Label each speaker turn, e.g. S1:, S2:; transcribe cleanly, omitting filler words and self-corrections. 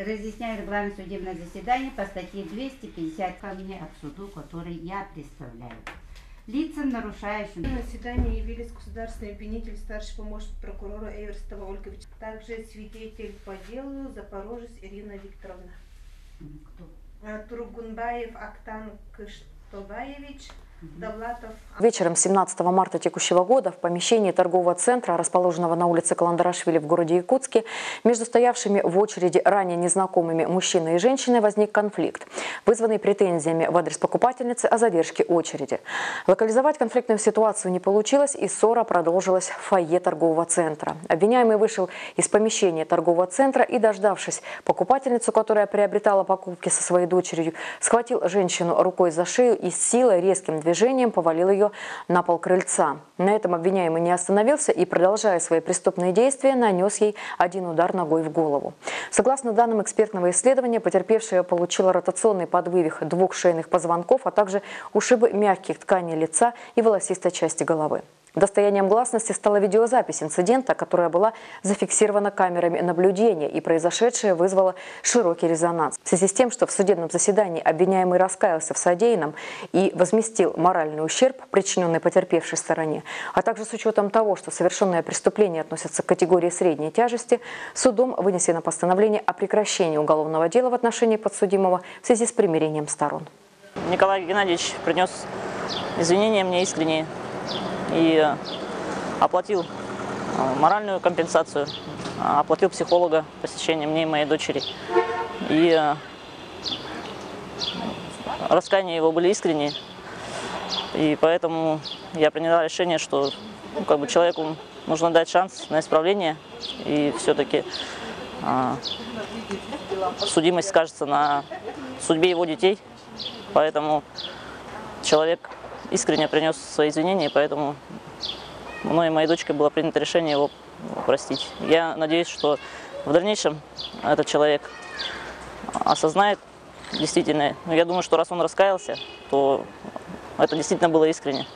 S1: Разъясняю регламент судебного заседания по статье 250 ко мне от суду, который я представляю. Лицам, нарушающим...
S2: На заседании явились государственный обвинитель, старший помощник прокурора Эверстова Ольга Вячеславовна. Также свидетель по делу Запорожец Ирина Викторовна. Кто? Тургунбаев Актан Кыштоваевич.
S3: Вечером 17 марта текущего года в помещении торгового центра, расположенного на улице Каландарашвили в городе Якутске, между стоявшими в очереди ранее незнакомыми мужчиной и женщиной возник конфликт, вызванный претензиями в адрес покупательницы о задержке очереди. Локализовать конфликтную ситуацию не получилось, и ссора продолжилась в фойе торгового центра. Обвиняемый вышел из помещения торгового центра и, дождавшись покупательницу, которая приобретала покупки со своей дочерью, схватил женщину рукой за шею и с силой резким движением повалил ее на пол крыльца. На этом обвиняемый не остановился и, продолжая свои преступные действия, нанес ей один удар ногой в голову. Согласно данным экспертного исследования, потерпевшая получила ротационный подвывих 2 шейных позвонков, а также ушибы мягких тканей лица и волосистой части головы. Достоянием гласности стала видеозапись инцидента, которая была зафиксирована камерами наблюдения, и произошедшее вызвало широкий резонанс. В связи с тем, что в судебном заседании обвиняемый раскаялся в содеянном и возместил моральный ущерб, причиненный потерпевшей стороне, а также с учетом того, что совершенное преступление относится к категории средней тяжести, судом вынесено постановление о прекращении уголовного дела в отношении подсудимого в связи с примирением сторон.
S4: Николай Геннадьевич принес извинения мне искренние и оплатил моральную компенсацию, оплатил психолога, посещение мне и моей дочери. И раскаяния его были искренние, и поэтому я приняла решение, что человеку нужно дать шанс на исправление, и все-таки судимость скажется на судьбе его детей, поэтому человек искренне принес свои извинения, поэтому мной и моей дочкой было принято решение его простить. Я надеюсь, что в дальнейшем этот человек осознает действительно, но я думаю, что раз он раскаялся, то это действительно было искренне.